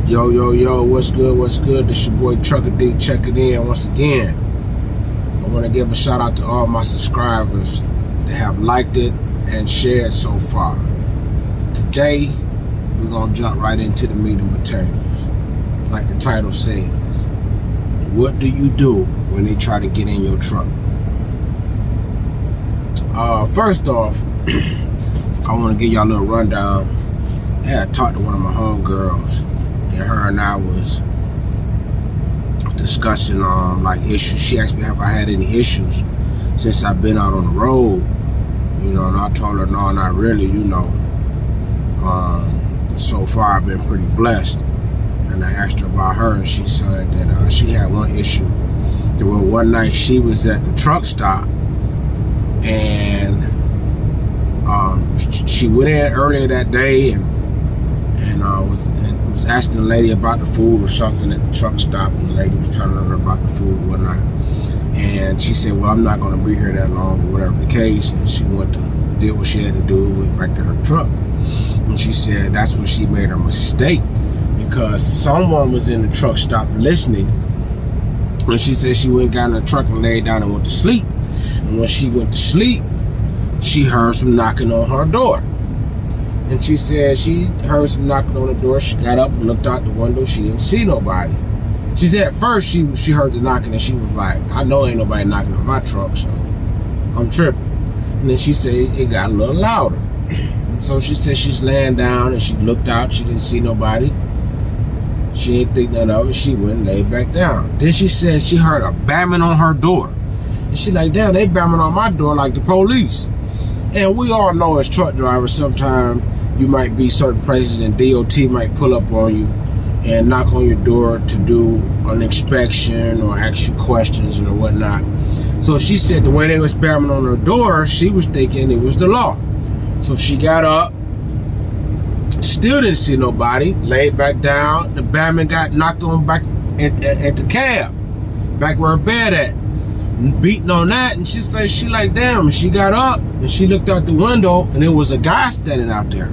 Yo, yo, yo, what's good, what's good? This your boy Trucker D checking in once again. I want to give a shout out to all my subscribers that have liked it and shared so far. Today, we're going to jump right into the meat and potatoes. Like the title says, what do you do when they try to get in your truck? First off, I want to give y'all a little rundown. I had talked to one of my homegirls, and her and I was discussing like issues. She asked me have I had any issues since I've been out on the road, you know, and I told her no, not really, you know. So far I've been pretty blessed. And I asked her about her, and she said that she had one issue. That one night she was at the truck stop, and she went in earlier that day and was asking the lady about the food or something at the truck stop, and the lady was telling her about the food and whatnot. And she said, well, I'm not going to be here that long, or whatever the case. And she went to do what she had to do, went back to her truck. And she said that's when she made her mistake, because someone was in the truck stop listening. And she said she went down in the truck and laid down and went to sleep. And when she went to sleep, she heard some knocking on her door. And she said she heard some knocking on the door. She got up and looked out the window. She didn't see nobody. She said at first she heard the knocking, and she was like, I know ain't nobody knocking on my truck, so I'm tripping. And then she said it got a little louder. And so she said she's laying down and she looked out. She didn't see nobody. She didn't think none of it. She went and laid back down. Then she said she heard a bamming on her door. And she like, damn, they bamming on my door like the police. And we all know as truck drivers, sometimes you might be certain places and DOT might pull up on you and knock on your door to do an inspection or ask you questions or whatnot. So she said the way they was bamming on her door, she was thinking it was the law. So she got up, still didn't see nobody, laid back down. The bamming got knocked on back at the cab, back where her bed at, beating on that. And she said she like, damn. She got up and she looked out the window, and there was a guy standing out there.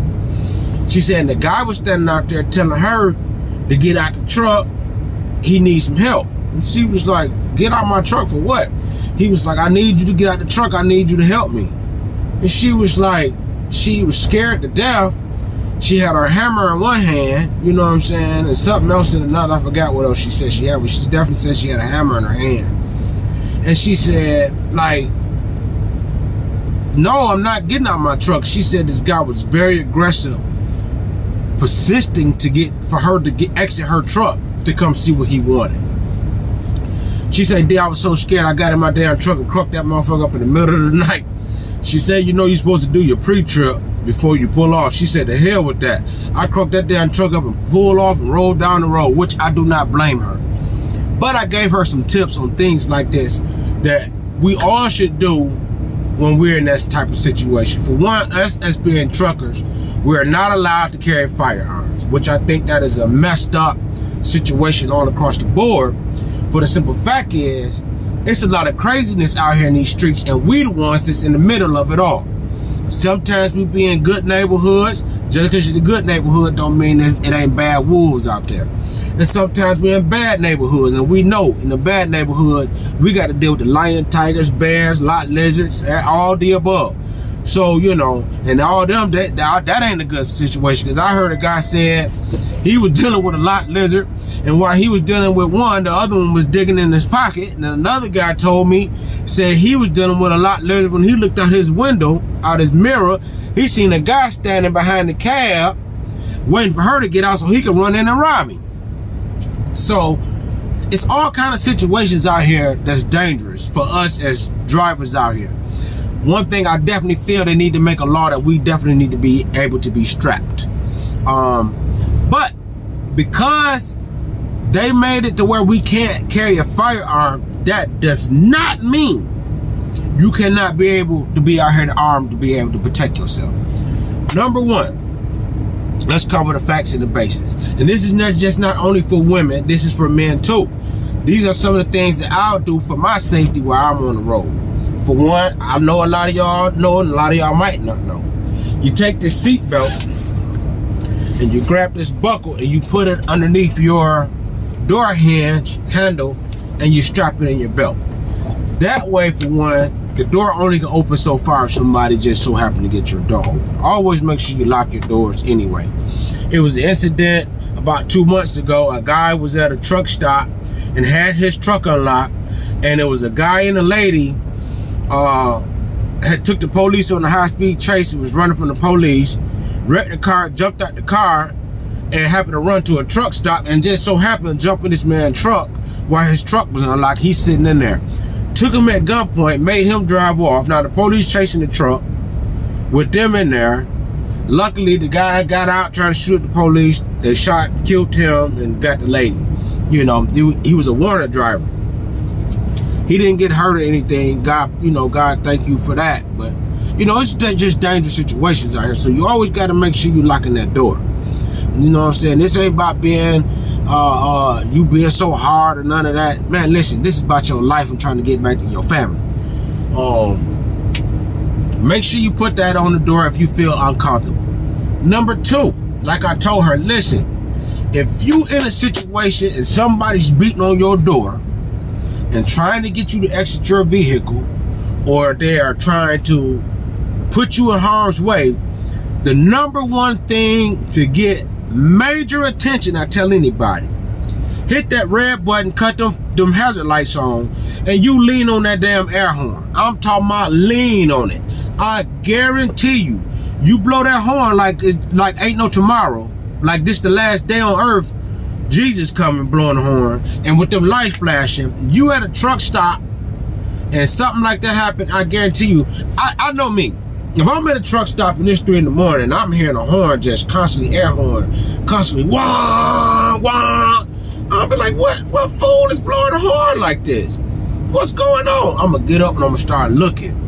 She said, and the guy was standing out there telling her to get out the truck. He needs some help. And she was like, get out my truck for what? He was like, I need you to get out the truck. I need you to help me. And she was like, she was scared to death. She had her hammer in one hand, you know what I'm saying, and something else in another. I forgot what else she said she had, but she definitely said she had a hammer in her hand. And she said, like, no, I'm not getting out my truck. She said this guy was very aggressive, persisting for her to exit her truck to come see what he wanted. She said, I was so scared I got in my damn truck and crunked that motherfucker up in the middle of the night. She said, you know you're supposed to do your pre-trip before you pull off. She said, the hell with that. I crunked that damn truck up and pulled off and rolled down the road, which I do not blame her. But I gave her some tips on things like this that we all should do when we're in that type of situation. For one, us as being truckers, we're not allowed to carry firearms, which I think that is a messed up situation all across the board. For the simple fact is, it's a lot of craziness out here in these streets, and we the ones that's in the middle of it all. Sometimes we be in good neighborhoods. Just because you're in a good neighborhood don't mean that it ain't bad wolves out there. And sometimes we're in bad neighborhoods, and we know in the bad neighborhoods, we got to deal with the lion, tigers, bears, lot lizards, all the above. So, you know, and all them, that ain't a good situation, because I heard a guy said he was dealing with a lot lizard, and while he was dealing with one, the other one was digging in his pocket. And then another guy told me, said he was dealing with a lot lizard. When he looked out his window, out his mirror, he seen a guy standing behind the cab, waiting for her to get out so he could run in and rob him. So it's all kind of situations out here that's dangerous for us as drivers out here. One thing I definitely feel they need to make a law that we definitely need to be able to be strapped. But because they made it to where we can't carry a firearm, that does not mean you cannot be able to be out here armed to be able to protect yourself. Number one, let's cover the facts and the basis. And this is not only for women, this is for men too. These are some of the things that I'll do for my safety while I'm on the road. For one, I know a lot of y'all know, and a lot of y'all might not know. You take this seat belt and you grab this buckle and you put it underneath your door handle, and you strap it in your belt. That way, for one, the door only can open so far if somebody just so happened to get your door open. Always make sure you lock your doors anyway. It was an incident about 2 months ago. A guy was at a truck stop and had his truck unlocked, and there was a guy and a lady had took the police on a high-speed chase. He was running from the police, wrecked the car, jumped out the car, and happened to run to a truck stop, and just so happened to jump in this man's truck while his truck was unlocked. He's sitting in there. Took him at gunpoint, made him drive off. Now the police chasing the truck with them in there. Luckily, the guy got out trying to shoot the police. They shot, killed him, and got the lady. You know, he was a Warner driver. He didn't get hurt or anything. God, you know, God, thank you for that. But, you know, it's just dangerous situations out here. So you always got to make sure you locking that door. You know what I'm saying? This ain't about being, you being so hard or none of that. Man, listen, this is about your life and trying to get back to your family. Make sure you put that on the door if you feel uncomfortable. Number 2, like I told her, listen, if you in a situation and somebody's beating on your door and trying to get you to exit your vehicle, or they are trying to put you in harm's way, the number one thing to get major attention, I tell anybody, hit that red button, cut them hazard lights on, and you lean on that damn air horn. I'm talking about lean on it. I guarantee you, you blow that horn like it's like ain't no tomorrow, like this the last day on earth, Jesus coming blowing the horn, and with them lights flashing, you at a truck stop and something like that happened, I guarantee you, I know me. If I'm at a truck stop and it's 3 in the morning, I'm hearing a horn just constantly, air horn, constantly, wah, wah. I'll be like, what fool is blowing a horn like this? What's going on? I'm gonna get up and I'm gonna start looking.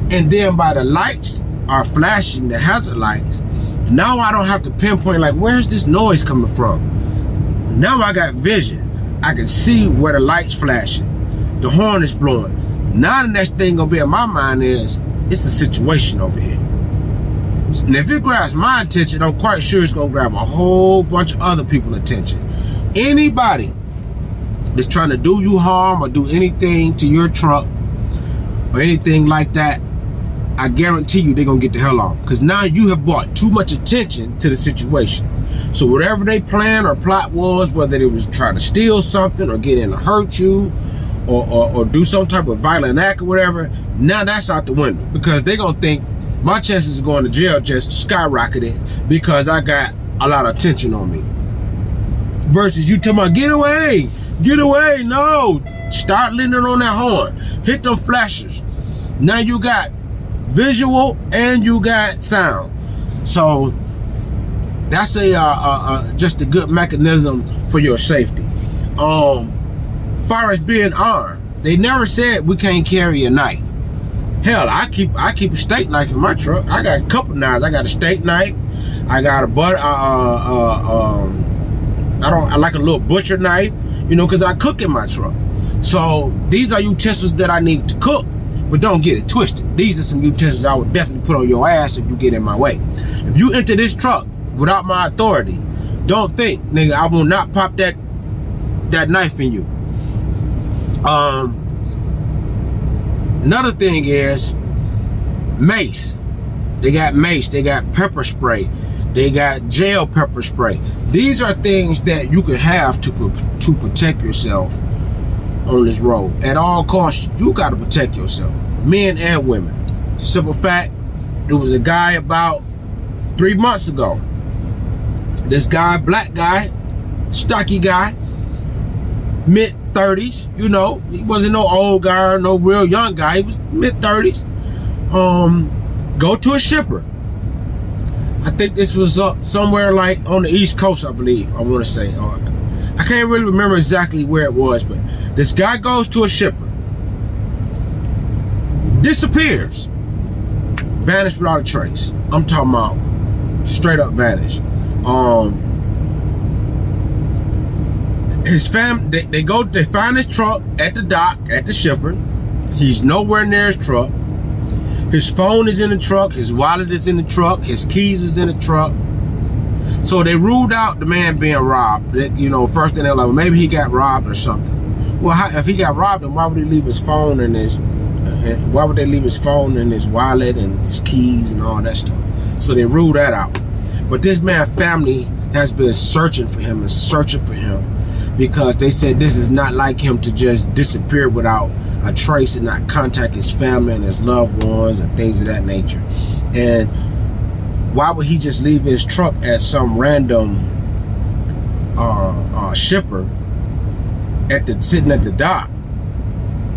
And then by the lights are flashing, the hazard lights, now I don't have to pinpoint like, where's this noise coming from? Now I got vision. I can see where the light's flashing. The horn is blowing. Now the next thing gonna be in my mind is, it's a situation over here. And if it grabs my attention, I'm quite sure it's gonna grab a whole bunch of other people's attention. Anybody that's trying to do you harm or do anything to your truck or anything like that, I guarantee you they're gonna get the hell on. Because now you have brought too much attention to the situation. So whatever they plan or plot was, whether it was trying to steal something or get in to hurt you or do some type of violent act or whatever, now that's out the window. Because they're gonna think my chances of going to jail just skyrocketed because I got a lot of attention on me. Versus you tell me, get away, no. Start leaning on that horn, hit them flashers. Now you got visual and you got sound. So that's just a good mechanism for your safety. Far as being armed, they never said we can't carry a knife. Hell, I keep a steak knife in my truck. I got a couple knives. I got a steak knife. I got I like a little butcher knife, you know, because I cook in my truck. So these are utensils that I need to cook, but don't get it twisted. These are some utensils I would definitely put on your ass if you get in my way. If you enter this truck without my authority, don't think, nigga, I will not pop that knife in you. Another thing is mace. They got mace, they got pepper spray, they got gel pepper spray. These are things that you can have to protect yourself on this road. At all costs, you got to protect yourself, men and women. Simple fact, there was a guy about 3 months ago. This guy, black guy, stocky guy, mid-30s, you know, he wasn't no old guy or no real young guy, he was mid-30s. Go to a shipper. I think this was up somewhere like on the East Coast, I believe, I want to say. I can't really remember exactly where it was, but this guy goes to a shipper, disappears, vanished without a trace. I'm talking about straight up vanished. His family, they find his truck at the dock, at the shipper. He's nowhere near his truck. His phone is in the truck, his wallet is in the truck, his keys is in the truck. So they ruled out the man being robbed. You know, first thing they're like, well, maybe he got robbed or something. Well, if he got robbed, then why would he leave his phone and his wallet and his keys and all that stuff? So they ruled that out. But this man's family has been searching for him because they said this is not like him to just disappear without a trace and not contact his family and his loved ones and things of that nature. And why would he just leave his truck at some random shipper sitting at the dock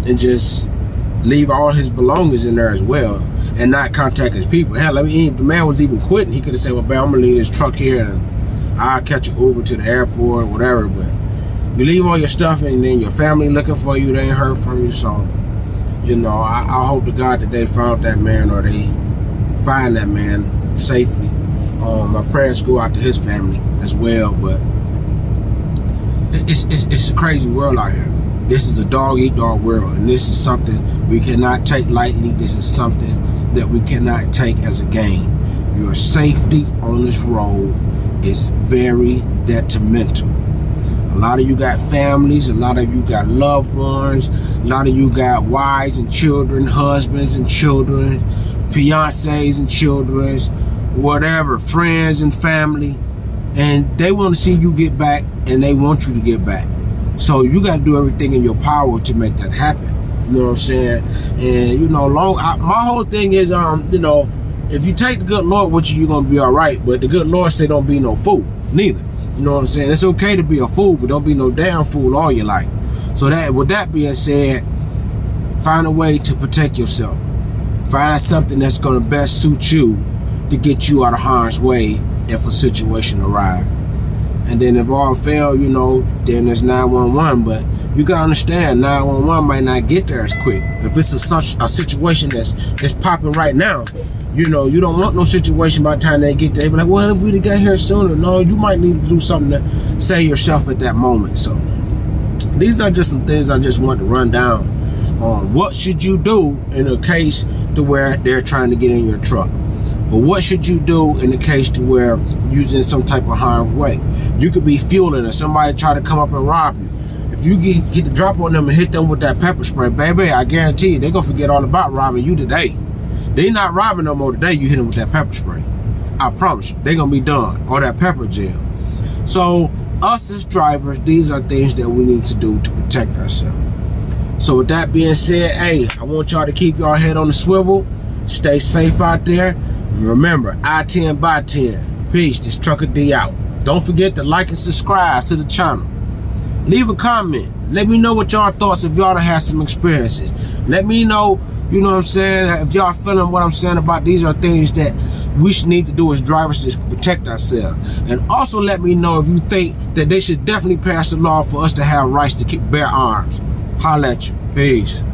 and just leave all his belongings in there as well and not contact his people? Hell, I mean, if the man was even quitting, he could have said, well, man, I'm gonna leave this truck here and I'll catch an Uber to the airport or whatever. But you leave all your stuff and then your family looking for you, they ain't heard from you. So, you know, I hope to God that they found that man, or they find that man safely. My prayers go out to his family as well. But it's a crazy world out here. This is a dog-eat-dog world, and this is something we cannot take lightly. This is something that we cannot take as a game. Your safety on this road is very detrimental. A lot of you got families, a lot of you got loved ones, a lot of you got wives and children, husbands and children, fiancés and children, whatever, friends and family, and they want to see you get back, and they want you to get back. So you got to do everything in your power to make that happen. You know what I'm saying? And you know, my whole thing is, you know, if you take the good Lord with you, you're gonna be all right. But the good Lord say, don't be no fool, neither. You know what I'm saying? It's okay to be a fool, but don't be no damn fool all your life. So that, with that being said, find a way to protect yourself. Find something that's gonna best suit you to get you out of harm's way if a situation arrives. And then if all fail, you know, then there's 911. But you gotta understand, 911 might not get there as quick. If it's such a situation that's popping right now, you know, you don't want no situation by the time they get there. But like, well, if we got here sooner, no, you might need to do something to save yourself at that moment. So these are just some things I just want to run down on. What should you do in a case to where they're trying to get in your truck? But what should you do in the case to where using some type of harm's way? You could be fueling, or somebody try to come up and rob you. If you get the drop on them and hit them with that pepper spray, baby, I guarantee you, they're gonna forget all about robbing you today. They not robbing no more today. You hit them with that pepper spray. I promise you, they're gonna be done, or that pepper gel. So us as drivers, these are things that we need to do to protect ourselves. So with that being said, hey, I want y'all to keep y'all head on the swivel. Stay safe out there. And remember, I-10 by 10. Peace. This Trucker D out. Don't forget to like and subscribe to the channel. Leave a comment. Let me know what y'all thoughts, if y'all done had some experiences. Let me know, you know what I'm saying, if y'all feeling what I'm saying about these are things that we should need to do as drivers to protect ourselves. And also let me know if you think that they should definitely pass a law for us to have rights to bear arms. Holla at you. Peace.